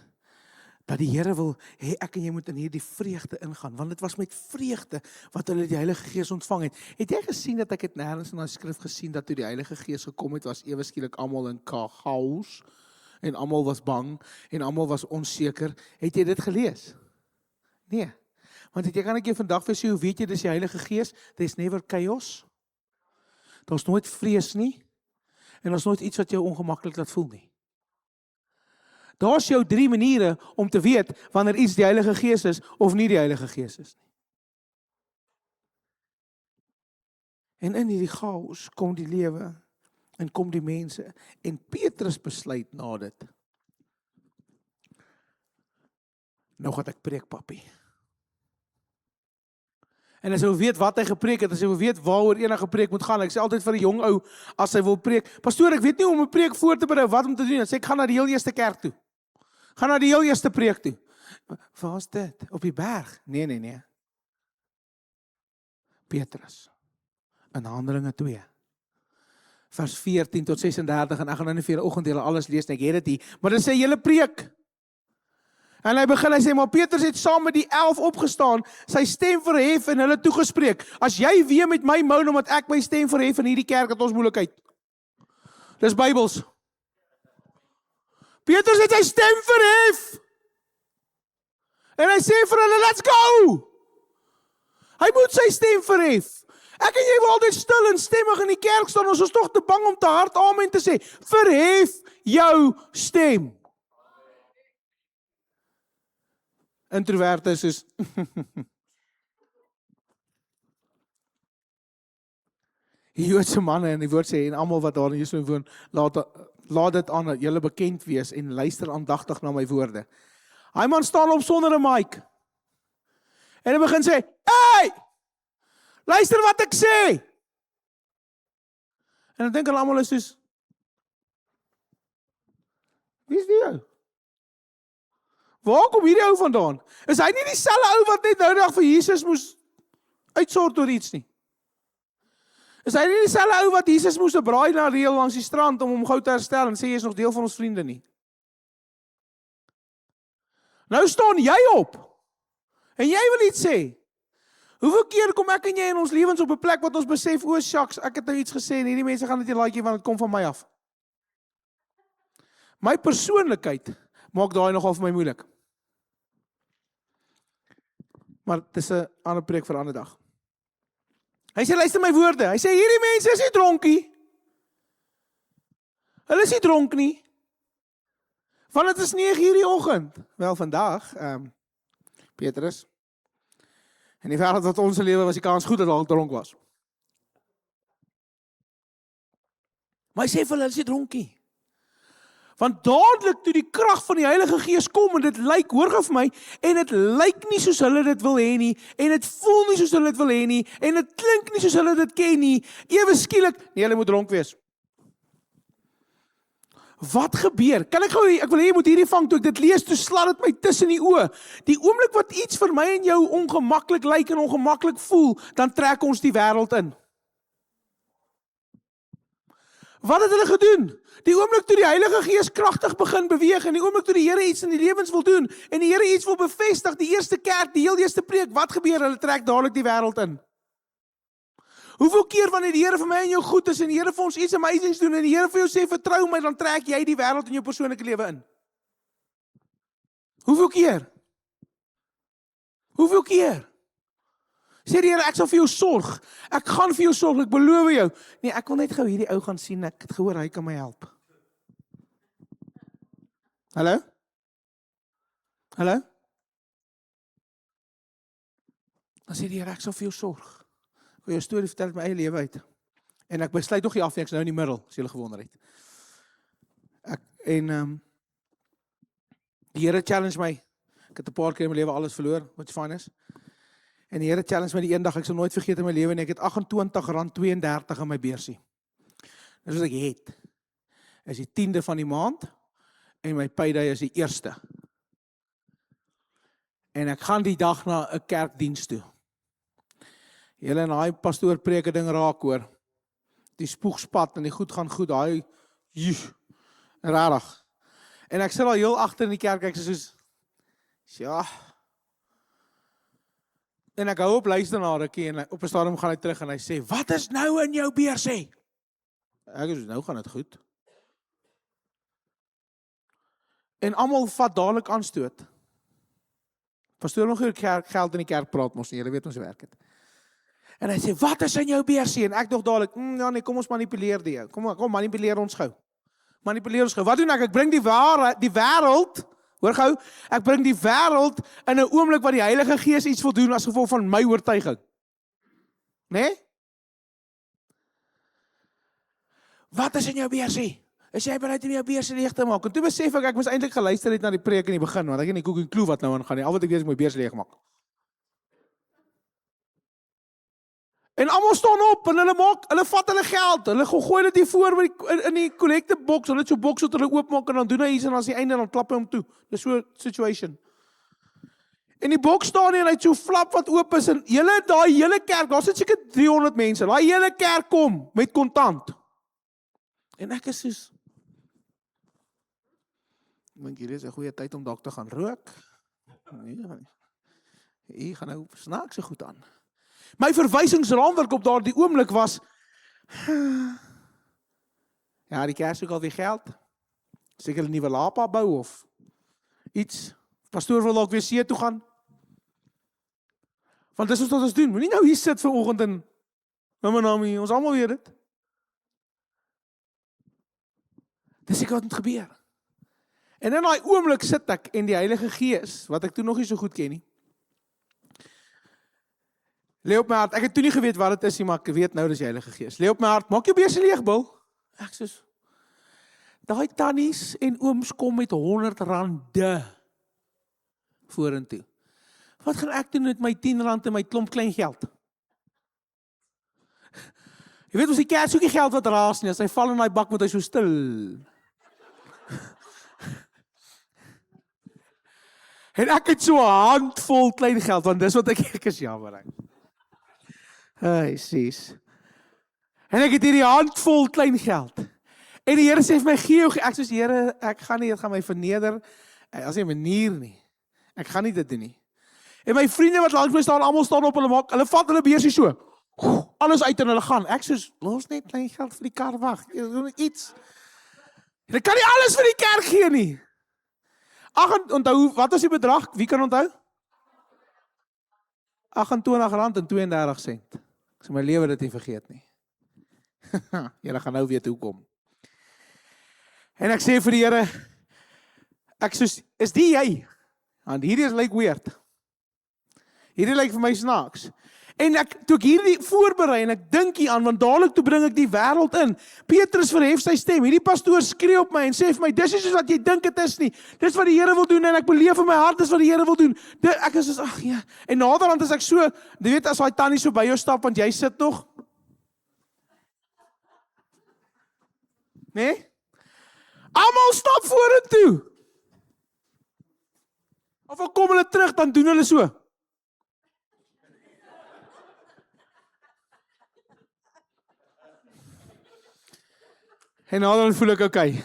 dat die Here wil hê ek en jy moet in hierdie vreugde ingaan, want dit was met vreugde wat hulle die Heilige Gees ontvang het. Het jy gesien dat ek het nêrens in die skrif gesien dat toe die Heilige Gees gekom het, was ewe skielik almal in chaos en almal was bang en almal was onseker. Het jy dit gelees? Nee. Want jy kan ek jou vandag vir sê, hoe weet jy dis die Heilige Gees? There's never chaos. Daar's nooit vrees nie en daar's nooit iets wat jou ongemaklik laat voel nie. Daar's jou 3 maniere om te weet wanneer iets die Heilige Gees is of nie die Heilige Gees is nie. En in hierdie chaos kom die lewe en kom die mense en Petrus besluit na dit. Nou gaan ek preek, papi. En as hy wil weet wat hy gepreek het, as hy wil weet waaroor enige preek moet gaan, ek sê altyd vir 'n jong ou, as hy wil preek, pastoor, ek weet nie hoe om 'n preek voor te berei, wat om te doen, dan sê ek, gaan na die heel eerste kerk toe. Gaan na die heel eerste preek toe. Waar is dit? Op die berg? Nee. Petrus, in Handelinge 2, vers 14 tot 36, en ek gaan nou nie vir julle oggend julle alles lees, en ek het dit hier, maar dit sê julle preek. En hy sê, maar Petrus het saam met die 11 opgestaan, sy stem verhef en hulle toegespreek. As jy weer met my moan, omdat ek my stem verhef in hierdie kerk, het ons moeilikheid. Dis Bybels. Petrus het sy stem verhef. En hy sê vir hulle, let's go! Hy moet sy stem verhef. Ek en jy wil altyd stil en stemmig in die kerk staan, ons is toch te bang om te hard amen te sê. Verhef jou stem. Introverte is soos die Joodse manne in die woord sê, en almal wat daar in Jerusalem woon, laat dit aan dat julle bekend wees en luister aandagtig na my woorde. Hy man staan op sonder 'n mic. En hy begin sê, hey! Luister wat ek sê! En dan dink hulle almal is soos, wie is die ou? Waar kom hierdie ou vandaan? Is hy nie dieselfde ou wat net nou dag vir Jesus moes uitsort oor iets nie? Is hy nie dieselfde ou wat Jesus moes 'n braai na reël langs die strand om hom gou te herstel en sê jy is nog deel van ons vriende nie? Nou staan jy op en jy wil iets sê. Hoeveel keer kom ek en jy in ons lewens op 'n plek wat ons besef, o shucks, ek het nou iets gesê en hierdie mense gaan dit nie like want dit kom van my af. My persoonlikheid maak daai nogal vir my moeilik. Maar dit is 'n ander preek vir 'n ander dag. Hy sê, luister my woorde. Hy sê, hierdie mense is nie dronkie. Hulle is nie dronk nie. Want het is 9:00 die oggend. Wel, vandag, Petrus, in die wêreld wat ons lewe was die kans goed dat hulle dronk was. Maar hy sê vir hulle, hulle is nie dronkie. Want dadelik toe die krag van die Heilige Gees kom, en dit lyk, hoor gou vir my, en dit lyk nie soos hulle dit wil hê nie, en dit voel nie soos hulle dit wil hê nie, en dit klink nie soos hulle dit ken nie, ewe skielik, nee, hulle moet dronk wees. Wat gebeur? Ek wil hê jy moet hierdie vang, toe ek dit lees, toe slaat dit my tussen die oë. Die oomblik wat iets vir my en jou ongemaklik lyk en ongemaklik voel, dan trek ons die wêreld in. Wat het hulle gedoen? Die oomblik toe die Heilige Gees kragtig begin beweeg, en die oomblik toe die Here iets in die lewens wil doen, en die Here iets wil bevestig, die eerste kerk, die heel eerste preek, wat gebeur? Hulle trek dadelik die wêreld in. Hoeveel keer wanneer die Here vir my en jou goed is, en die Here vir ons iets amazings doen, en die Here vir jou sê, vertrou my, dan trek jy die wêreld in jou persoonlike lewe in? Hoeveel keer? Hoeveel keer? Sê die Here, ek sal vir jou sorg. Ek gaan vir jou sorg, ek beloof jou. Nee, ek wil net gou hierdie ou gaan sien, ek het gehoor, hy kan my help. Hallo? Hallo? Dan sê die Here, ek sal vir jou sorg. Ek wil jou storie vertel uit my eie lewe uit. En ek besluit nog nie af nie, ek is nou in die middel, as julle gewonder het. Die Here challenge my. Ek het 'n paar keer in my lewe alles verloor, wat fyn is. En die Here challenge my die eendag, ek sal nooit vergeet in my lewe, en ek het R28.32 in my beursie. Dis wat ek het. Is die 10de van die maand, en my payday is die 1ste. En ek gaan die dag na 'n kerkdiens toe. Julle en daai pastoor preek 'n ding raak hoor. Die spoegspat en die goed gaan goed, daai rarig. En ek sit al heel agter in die kerk, ek sê soos, ja. En ek hou op luister na rukkie, en op 'n stadium gaan hy terug en hy sê, wat is nou in jou beursie? Ek sê, nou gaan dit goed. En almal vat dadelik aanstoot. Pastoor nog oor geld in die kerk praat mos nie, julle weet ons werk het. En hy sê, wat is in jou beursie? En ek dog dadelik, ja nee, kom ons manipuleer die jou. Kom manipuleer ons gou. Manipuleer ons gou. Wat doen ek? Ek bring die wêreld, hoor gou, ek bring die wêreld in 'n oomblik wat die Heilige Gees iets wil doen as gevolg van my oortuiging. Né? Wat is in jou beursie? is jy bereid om jou beurs leeg te maak? En toe besef ek moes eintlik geluister het na die preek in die begin, want ek het nie koek en klou wat nou aangaan nie. Al wat ek weet is my beurs leeg maak. En almal staan op en hulle vat hulle geld, hulle gooi dit hier voor in die collecte box, hulle het so box wat hulle oopmaak en dan doen hy iets en as die einde dan klap hy hom toe. Dis so 'n situation. En die boks staan nie en hy het so flap wat oop is en daai hele kerk, daar sit seker 300 mense, daai hele kerk kom met kontant. En ek is soos, ek dink hier is 'n goeie tyd om dalk te gaan rook. Hier gaan nou snaakse goed aan. My verwysingsraamwerk op daardie oomblik was, ja, die kerk soek al weer geld, seker 'n nuwe lapa bou of iets, pastoor wil dalk weer see toe gaan. Want dis wat ons doen, moenie nou hier sit vanoggend en, nou, ons almal weet dit. Dis seker wat moet gebeur. En in daai oomblik sit ek en die Heilige Gees, wat ek toe nog nie so goed ken nie, lê op my hart, ek het toe nie geweet wat dit is nie, maar ek weet nou dis die Heilige Gees. Lê op my hart, maak jou beursie leeg, Bil. Ek soos, daai tannies en ooms kom met R100 vorentoe. Wat gaan ek doen met my R10 en my klomp klein geld? Jy weet ons die kerk soek nie geld wat raas nie, as hy val in daai bak moet hy so stil. En ek het so 'n handvol klein geld, want dis wat ek is jammer. Hey, sis. En ek het hierdie handvol klein geld. En die Here sê vir my, gee jou, ek sê, Here, ek gaan nie, dit gaan my verneder. As 'n manier nie. Ek gaan nie dit doen nie. En my vriende wat langs my staan, almal staan op, hulle vat hulle beursie so. Alles uit en hulle gaan. Ek sê, los net klein geld vir die kar wag. Jy doen iets. Jy kan nie alles vir die kerk gee nie. Onthou, wat is die bedrag? Wie kan onthou? R28.32. Ek sê my lewe dit nie vergeet nie. Julle gaan nou weet hoekom. En ek sê vir die Here, ek sê, is die jy? Want hierdie lyk weird. Hierdie lyk vir my snaaks. En toe ek hierdie voorberei en ek dink hier aan, want dadelik toe bring ek die wêreld in. Petrus verhef sy stem. Hierdie pastoor skree op my en sê vir my, dis nie soos wat jy dink dit is nie. Dis wat die Here wil doen en ek beleef in my hart dis wat die Here wil doen. Ek is soos, ag ja. En naderhand is ek so, jy weet as daai tannie so by jou stap want jy sit nog. Nee? Almal stap vorentoe. Of al kom hulle terug dan doen hulle so. En dan voel ek okay.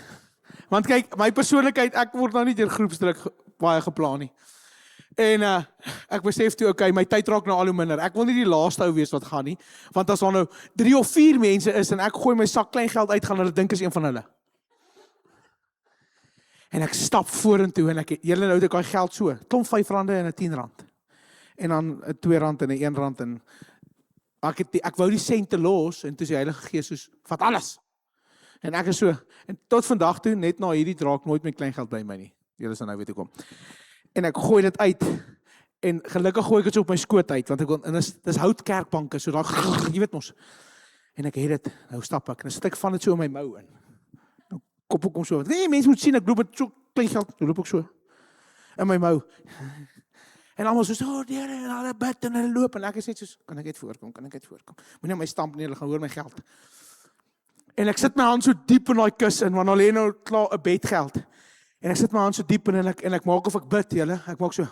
Want kyk, my persoonlikheid, ek word nou nie deur groepsdruk baie geplan nie. En ek besef toe, okay, my tyd raak nou al hoe minder. Ek wil nie die laaste ou wees wat gaan nie. Want as daar nou 3 of 4 mense is en ek gooi my sak klein geld uit, gaan hulle dink is een van hulle. En ek stap vorentoe en julle nou het ek daai geld so, klomp R5 en 'n R10. En dan 'n R2 en 'n R1 en ek wou die sente los en toe sê die Heilige Gees soos, vat alles. En ek is so, en tot vandag toe, net na hierdie draak nooit met klein geld by my nie. Julle sal nou weet hoe kom. En ek gooi dit uit, en gelukkig gooi ek dit so op my skoot uit, want en dis houtkerkbanke, so daar, jy weet mos. En ek het dit, nou stap ek, en dan sit ek van dit so in my mou in. Nou kop ek om so, nee, mense moet sien, ek loop met so klein geld, nou loop ek so, in my mou. En allemaal so, Here, en hulle bid, en hulle loop, en ek is net so, kan ek net voorkom? Moenie my stamp nie, hulle gaan hoor my geld. En ek sit my hand so diep in daai kus in, want al lê nou klaar 'n bedgeld. En ek sit my hand so diep in en ek maak of ek bid, julle. Ek maak so.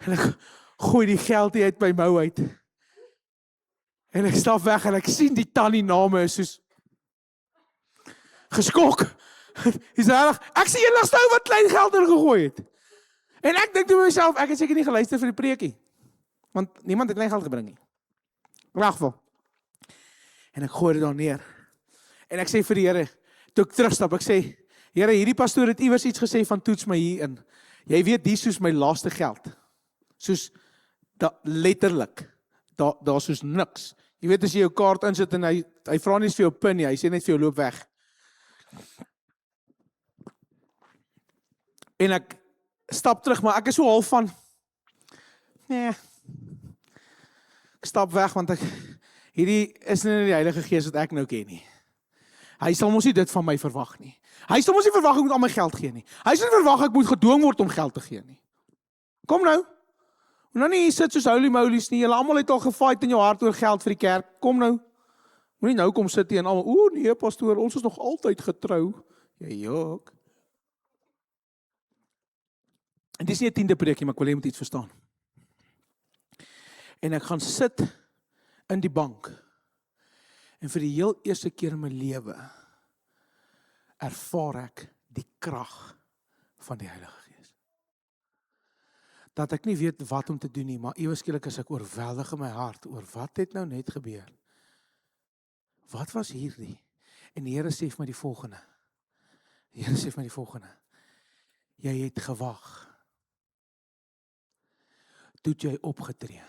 En ek gooi die geld uit my mou uit. En ek stap weg en ek sien die tannie na my is soos geskok. Dis reg. Ek sien enigste ou wat klein geld in gegooi het. En ek dink toe myself, ek het seker nie geluister vir die preekie. Want niemand het klein geld gebring nie. In elk geval. En ek gooi dit daar neer. En ek sê vir die Here, toe ek terugstap, ek sê, Here, hierdie pastoor het iewers iets gesê van toets my hier in. Jy weet, die soos my laaste geld. Soos, letterlik, daar soos niks. Jy weet, as jy jou kaart insit en hy vra nie vir jou pin nie, hy sê net vir jou loop weg. En ek stap terug, maar ek is so half van, nee, ek stap weg, want hierdie is nie die Heilige Gees wat ek nou ken nie. Hy sal mos nie dit van my verwag nie. Hy sal mos nie verwag ek moet al my geld gee nie. Hy sal nie verwag ek moet gedwing word om geld te gee nie. Kom nou. Nou nie hier sit soos holy molies nie. Julle almal het al gefight in jou hart oor geld vir die kerk. Kom nou. Moenie nou kom sit hier en almal, nee pastoor, ons is nog altyd getrou. Ja, jok. En dis nie 'n 10de preekie, maar ek wil hê jy moet iets verstaan. En ek gaan sit in die bank. En vir die heel eerste keer in my lewe ervaar ek die krag van die Heilige Gees. Dat ek nie weet wat om te doen nie, maar ewe skielik is ek oorweldig in my hart oor wat het nou net gebeur. Wat was hierdie? En die Here sê vir my die volgende. Die Here sê vir my die volgende. Jy het gewag. Toe het jy opgetree.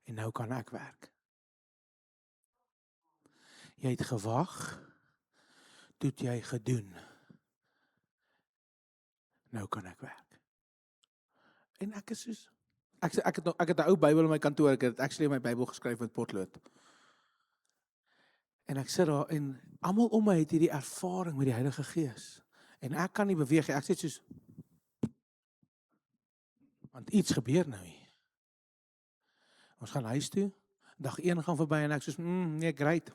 En nou kan ek werk. Jy het gewag. Toe het jy gedoen. Nou kan ek werk. En ek is soos ek het 'n ou Bybel in my kantoor, ek het actually my Bybel geskryf met potlood. En ek sit daar en almal om my het hierdie ervaring met die Heilige Gees. En ek kan nie beweeg nie. Ek sê soos want iets gebeur nou hier. Ons gaan huis toe. Dag 1 gaan verby en ek soos nee, great.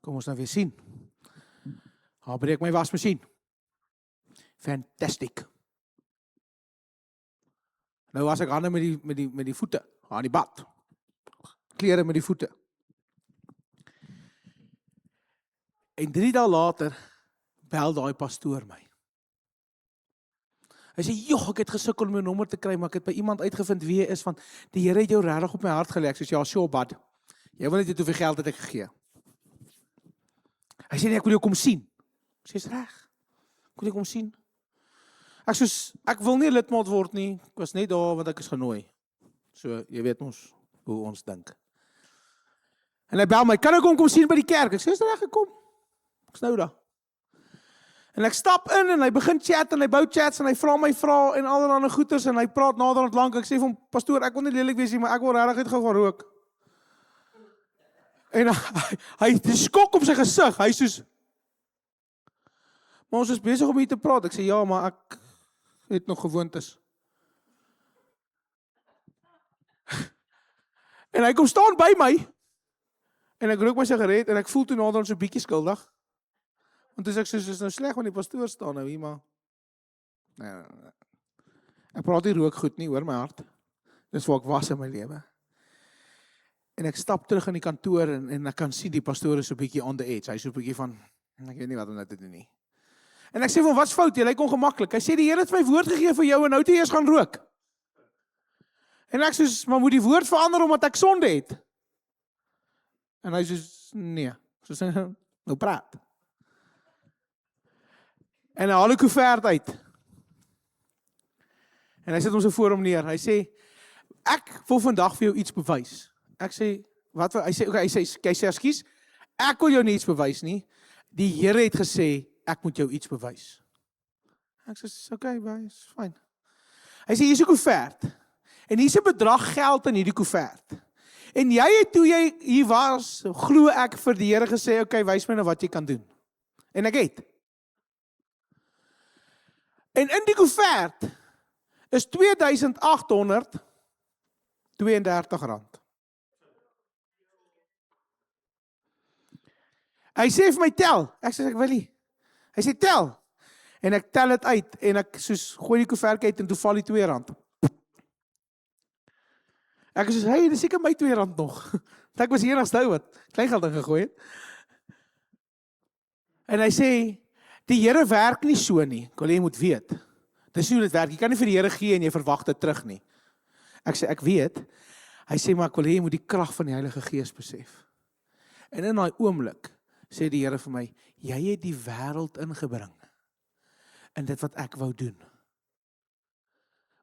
Kom ons nou weer sien. Haar breek my wasmasjien. Fantastic. Nou was ek hande met die voete aan die bad. Klere met die voete. En 3 dae later bel daai pastoor my. Hy sê, joh, ek het gesukkel om jou nommer te kry, maar ek het by iemand uitgevind wie jy is, want die Here het jou regtig op my hart gelê. Ek sê, ja, sure, bud. Jy wil net weet hoeveel geld het ek gegee. Hy sê, nee, ek wil jou kom sien. Ek sê, is reg. Ek wil jou kom sien. Ek wil nie lidmaat word nie. Ek was net daar, want ek is genooi. So, jy weet ons, hoe ons dink. En hy bel my, kan ek kom sien by die kerk? Ek sê, is reg, ek kom. Ek is nou daar. En ek stap in en hy begin chat en hy bou chats en hy vra my vrae en allerlei goeters en hy praat naderhand lank. Ek sê vir hom, pastoor, ek wil nie lelik wees nie, maar ek wil regtig uit gaan rook. En hy skok op sy gesig. Hy soos, maar ons is besig om hier te praat. Ek sê, ja, maar ek het nog gewoontes. En hy kom staan by my en ek rook my sigaret en ek voel toe naderhand so bietjie skuldig. Want toe sê ek soos, is nou sleg, want die pastoor staan nou hier, maar nee. Ek praat nie rook goed nie, hoor my hart. Dis waar ek was in my lewe. En ek stap terug in die kantoor en ek kan sien die pastoor is so 'n bietjie on the edge. Hy is so 'n bietjie van, ek weet nie wat om nou te doen nie. En ek sê vir hom, wat's fout? Jy lyk ongemaklik. Hy sê, die Here het my woord gegee vir jou en nou het jy eers gaan rook. En ek sê, maar moet die woord verander omdat ek sonde het? En hy sê, nee. So sê, nou praat. En hy haal 'n koevert uit. En hy sit hom so voor hom neer. Hy sê, ek wil vandag vir jou iets bewys. Ek sê, wat? Hy sê, okay, hy sê, ekskuus, ek wil jou nie iets bewys nie. Die Here het gesê, ek moet jou iets bewys. Ek sê, okay, is fyn. Hy sê, hier is 'n koevert. En hier is 'n bedrag geld in hierdie koevert. En jy het, toe jy hier was, glo ek vir die Here gesê, okay, wys my nou wat jy kan doen. En ek het. En in die koevert is R2,832. Hy sê vir my, tel. Ek sê, ek wil nie. Hy sê, tel. En ek tel dit uit, en ek soos gooi die koevert uit, en toe val die R2. Ek sê, hey, dis seker my R2 nog. Ek was die enigste ou wat kleingeld ingegooi het. En hy sê, die Here werk nie so nie. Ek wil jy moet weet. Dis nie hoe dit werk. Jy kan nie vir die Here gee en jy verwag dit terug nie. Ek sê, ek weet. Hy sê, maar ek wil jy moet die krag van die Heilige Gees besef. En in daai oomblik sê die Here vir my, jy het die wêreld ingebring in dit wat ek wou doen.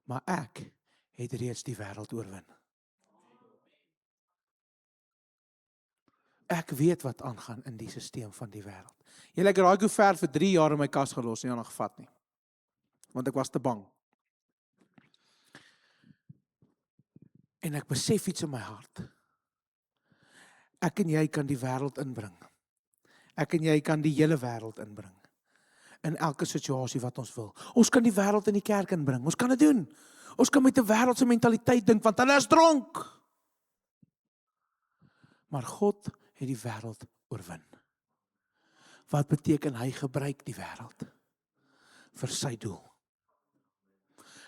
Maar ek het reeds die wêreld oorwin. Ek weet wat aangaan in die stelsel van die wêreld. Jy het daai koevert vir 3 jaar in my kas gelos en jy nog gevat nie. Want ek was te bang. En ek besef iets in my hart. Ek en jy kan die wêreld inbring. Ek en jy kan die hele wêreld inbring. In elke situasie wat ons wil. Ons kan die wêreld in die kerk inbring. Ons kan dit doen. Ons kan met 'n wêreldse mentaliteit dink, want hulle is dronk. Maar God het die wêreld oorwin. Wat beteken hy gebruik die wêreld vir sy doel?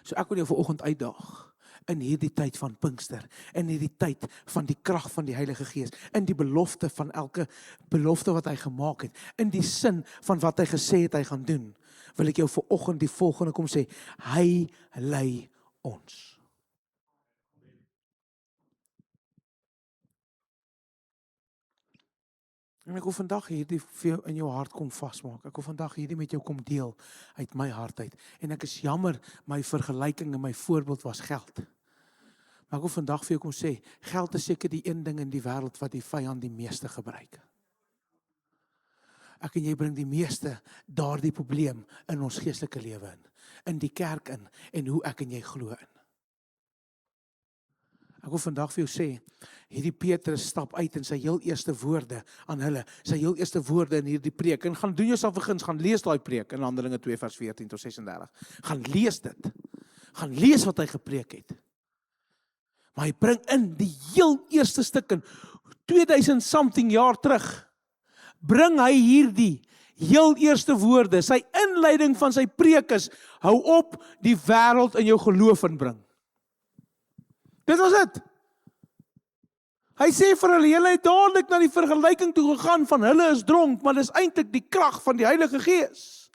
So ek wil jou vanoggend uitdaag in hierdie tyd van Pinkster, in hierdie tyd van die krag van die Heilige Gees, in die belofte van elke belofte wat hy gemaak het, in die sin van wat hy gesê het hy gaan doen, wil ek jou vanoggend die volgende kom sê, hy lei ons. En ek wil vandag hierdie vir jou in jou hart kom vasmaak. Ek wil vandag hierdie met jou kom deel uit my hart uit. En ek is jammer, my vergelyking en my voorbeeld was geld. Maar ek wil vandag vir jou kom sê, geld is seker die een ding in die wêreld wat die vyand die meeste gebruik. Ek en jy bring die meeste daardie probleem in ons geestelike lewe in die kerk en hoe ek en jy glo in. Ek wil vandag vir jou sê, hierdie Petrus stap uit in sy heel eerste woorde aan hulle, sy heel eerste woorde in hierdie preek, en gaan doen jouself vergins, gaan lees daai preek in Handelinge 2 vers 14 tot 36, gaan lees dit, gaan lees wat hy gepreek het, maar hy bring in die heel eerste stuk in 2000 something jaar terug, bring hy hierdie heel eerste woorde, sy inleiding van sy preek is, hou op die wêreld in jou geloof inbring. Dit was dit. Hy sê vir hulle, julle het dadelik na die vergelyking toe gegaan van hulle is dronk, maar dis eintlik die krag van die Heilige Gees.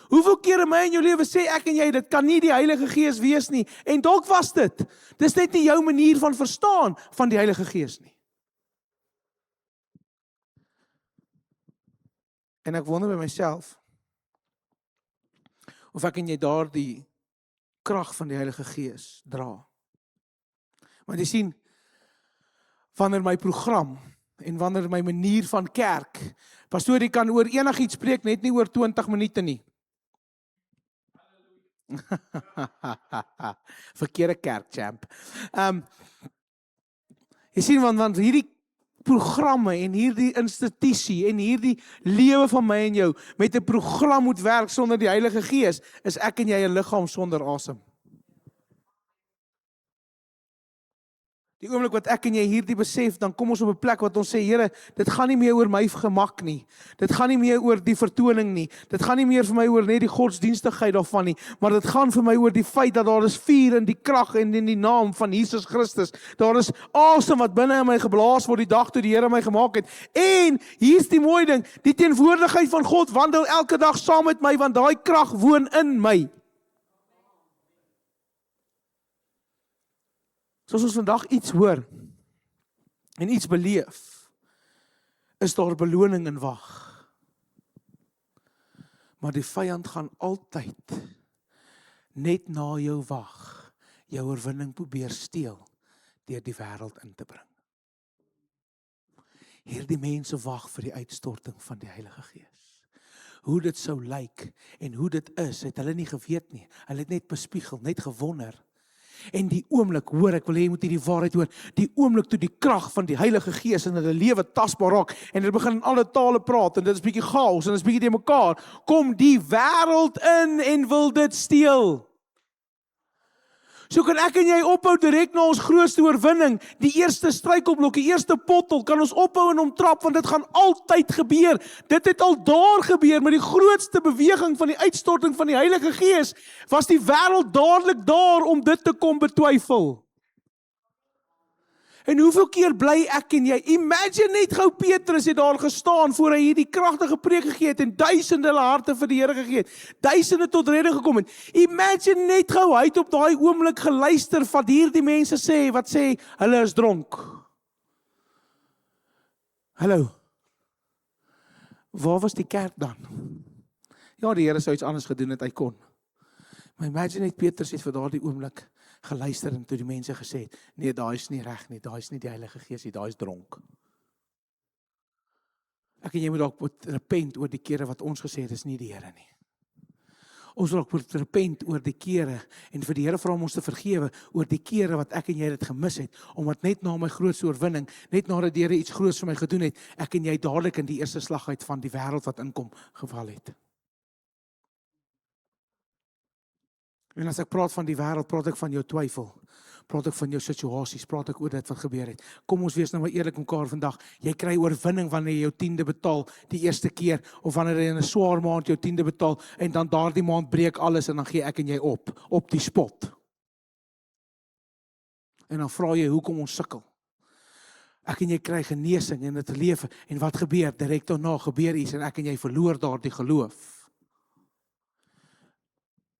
Hoeveel keer in my en jou lewe sê ek en jy, dit kan nie die Heilige Gees wees nie, en dalk was dit. Dis net nie jou manier van verstaan van die Heilige Gees nie. En ek wonder by myself, of ek en jy daardie krag van die Heilige Gees dra. Want jy sien, wanneer my program en wanneer my manier van kerk, pastoor, jy kan oor enigiets spreek, net nie oor 20 minute nie. Verkeerde kerk, champ. Jy sien, want hierdie programme en hierdie institusie en hierdie lewe van my en jou, met 'n program moet werk sonder die Heilige Gees, is ek en jy 'n liggaam sonder asem. Die oomblik wat ek en jy hierdie besef, dan kom ons op 'n plek wat ons sê, Here, dit gaan nie meer oor my gemak nie. Dit gaan nie meer oor die vertoning nie. Dit gaan nie meer vir my oor net die godsdienstigheid daarvan nie, maar dit gaan vir my oor die feit dat daar is vuur in die krag en in die naam van Jesus Christus. Daar is asem wat binne in my geblaas word die dag toe die Here my gemaak het. En hier's die mooi ding, die teenwoordigheid van God wandel elke dag saam met my, want daai krag woon in my. Soos ons vandag iets hoor en iets beleef, is daar beloning in wag. Maar die vyand gaan altyd net na jou wag, jou oorwinning probeer steel deur die wêreld in te bring. Hierdie mense wag vir die uitstorting van die Heilige Gees. Hoe dit sou lyk en hoe dit is, het hulle nie geweet nie. Hulle het net bespiegel, net gewonder. En die oomblik, hoor, ek wil hê jy moet hierdie waarheid hoor, die oomblik toe die krag van die Heilige Gees in hulle lewe tasbaar raak, en hulle begin in alle tale praat, en dit is bietjie chaos, en dit is bietjie te mekaar, kom die wêreld in en wil dit steel. So kan ek en jy ophou direk na ons grootste oorwinning, die eerste struikelblok, die eerste pottel, kan ons ophou en omtrap, want dit gaan altyd gebeur. Dit het al daar gebeur, maar die grootste beweging van die uitstorting van die Heilige Gees, was die wêreld dadelik daar om dit te kom betwyfel. En hoeveel keer bly ek en jy, imagine net gou Petrus het daar gestaan, voor hy hierdie kragtige preek gegee het, en duisende hulle harte vir die Here gegee het, duisende tot redding gekom het, imagine net gou, hy het op daai oomblik geluister, wat hierdie mense sê, wat sê, hulle is dronk. Hallo, waar was die kerk dan? Ja, die Here sou iets anders gedoen het, hy kon. Maar imagine net Petrus het vir daardie oomblik geluister en toe die mense gesê het, nee, daai is nie reg nie, daai is nie die Heilige Gees nie, daai is dronk. Ek en jy moet dalk repent oor die kere wat ons gesê het, is nie die Here nie. Ons wil ook moet repent oor die kere en vir die Here vra om ons te vergewe oor die kere wat ek en jy dit gemis het, omdat net na my grootste oorwinning, net nadat die Here iets groots vir my gedoen het, ek en jy dadelik in die eerste slag uit van die wêreld wat inkom geval het. En as ek praat van die wêreld, praat ek van jou twyfel. Praat ek van jou situasies, praat ek oor dit wat gebeur het. Kom ons wees nou maar eerlik mekaar vandag. Jy kry oorwinning wanneer jy jou 10de betaal die eerste keer, of wanneer jy in 'n swaar maand jou 10de betaal, en dan daardie maand breek alles en dan gee ek en jy op die spot. En dan vra jy, hoekom ons sukkel? Ek en jy kry genesing en dit lewe, en wat gebeur? Direk daarna gebeur iets en ek en jy verloor daardie geloof.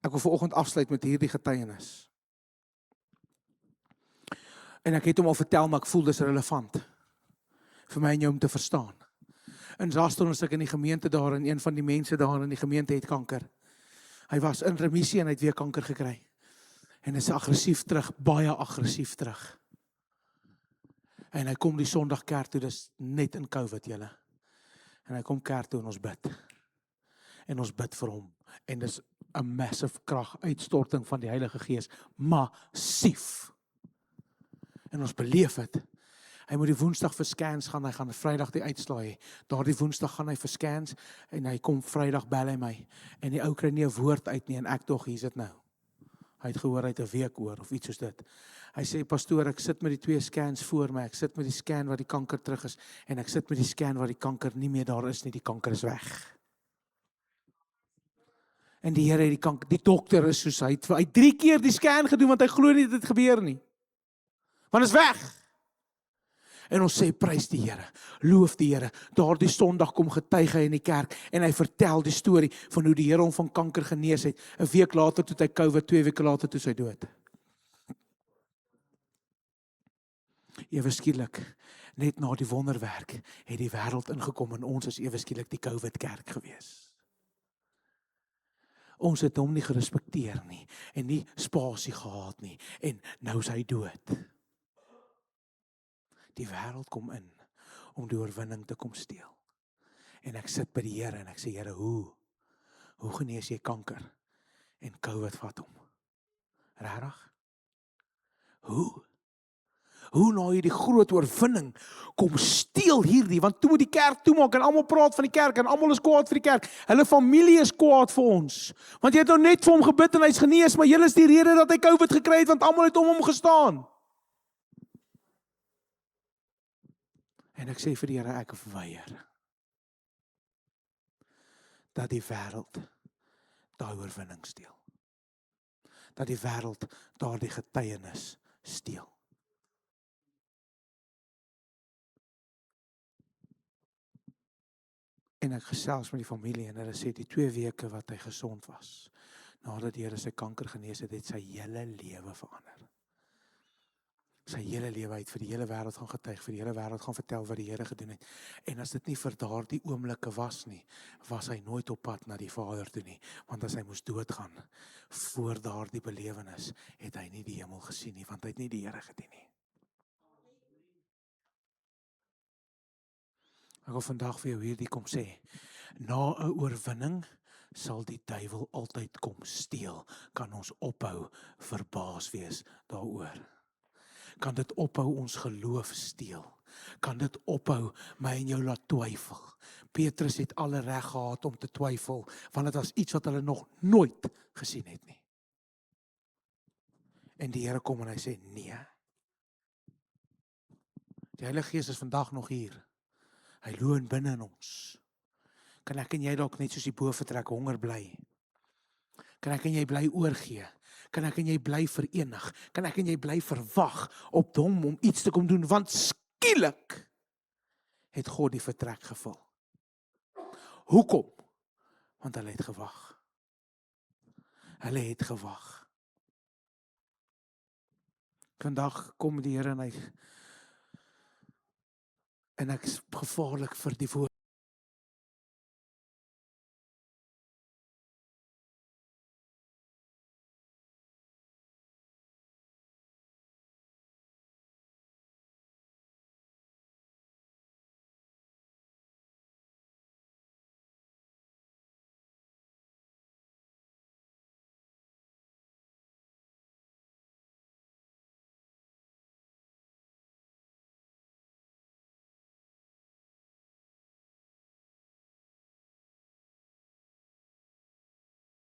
Ek wil vanoggend afsluit met hierdie getuienis. En ek het hom al vertel, maar ek voel dis relevant vir my en jou om te verstaan. In Zaston was ek in die gemeente daar, en een van die mense daar in die gemeente het kanker. Hy was in remissie en hy het weer kanker gekry. En is aggressief terug, baie aggressief terug. En hy kom die Sondag kerk toe, dis net in COVID julle. En hy kom kerk toe en ons bid. En ons bid vir hom. En dis 'n massive krag uitstorting van die Heilige Gees, massief. En ons beleef het. Hy moet die Woensdag vir scans gaan, hy gaan Vrydag die uitslae hê. Daardie Woensdag gaan hy vir scans en hy kom Vrydag bel hy my. En die ou kry nie 'n woord uit nie en ek tog, hier's dit nou. Hy het gehoor uit 'n week oor of iets soos dit. Hy sê, pastoor, ek sit met die 2 scans voor my. Ek sit met die scan waar die kanker terug is en ek sit met die scan waar die kanker nie meer daar is nie, die kanker is weg. En die Here het die kanker, die dokter is soos hy 3 keer die scan gedoen want hy glo nie dit gebeur nie. Want is weg. En ons sê, prys die Here, loof die Here. Daardie Sondag kom getuig hy in die kerk en hy vertel die storie van hoe die Here hom van kanker genees het. 'n week later toe hy COVID, 2 weke later toe hy dood. Ewe skielik, net na die wonderwerk, het die wêreld ingekom en ons is ewe skielik die COVID kerk gewees. Ons het hom nie gerespekteer nie en nie spasie gehad nie en nou is hy dood. Die wêreld kom in om die oorwinning te kom steel. En ek sit by die Here en ek sê, Here, hoe genees jy kanker? En COVID vat hom. Regtig? Hoe nou hierdie groot oorwinning kom steel hierdie, want toe moet die kerk toemaak en almal praat van die kerk en almal is kwaad vir die kerk. Hulle familie is kwaad vir ons. Want jy het nou net vir hom gebid en hy's genees, maar julle is die rede dat hy COVID gekry het, want almal het om hom gestaan. En ek sê vir die Here, ek weier dat die wêreld daai oorwinning steel. Dat die wêreld daardie getuienis steel. En ek gesels met die familie en hulle sê die 2 weke wat hy gesond was, nadat die Here sy kanker genees het, het sy hele lewe verander. Sy hele lewe uit vir die hele wêreld gaan getuig, vir die hele wêreld gaan vertel wat die Here gedoen het. En as dit nie vir daardie oomblikke was nie, was hy nooit op pad na die Vader toe nie. Want as hy moes doodgaan, voor daardie belewenis, het hy nie die hemel gesien nie, want hy het nie die Here gedien nie. Ek wil vandag vir jou hierdie kom sê, na 'n oorwinning sal die duiwel altyd kom steel. Kan ons ophou verbaas wees daaroor? Kan dit ophou ons geloof steel? Kan dit ophou my en jou laat twyfel? Petrus het alle reg gehad om te twyfel, want dit was iets wat hulle nog nooit gesien het nie. En die Here kom en hy sê, nee. Die Heilige Gees is vandag nog hier. Hy loon binne in ons. Kan ek en jy dalk net soos die bovertrek honger bly? Kan ek en jy bly oorgee? Kan ek en jy bly verenig? Kan ek en jy bly verwag op hom om iets te kom doen? Want skielik het God die vertrek gevul. Hoekom? Want hulle het gewag. Hulle het gewag. Vandag kom die Here en ek is gevaarlik vir die woord.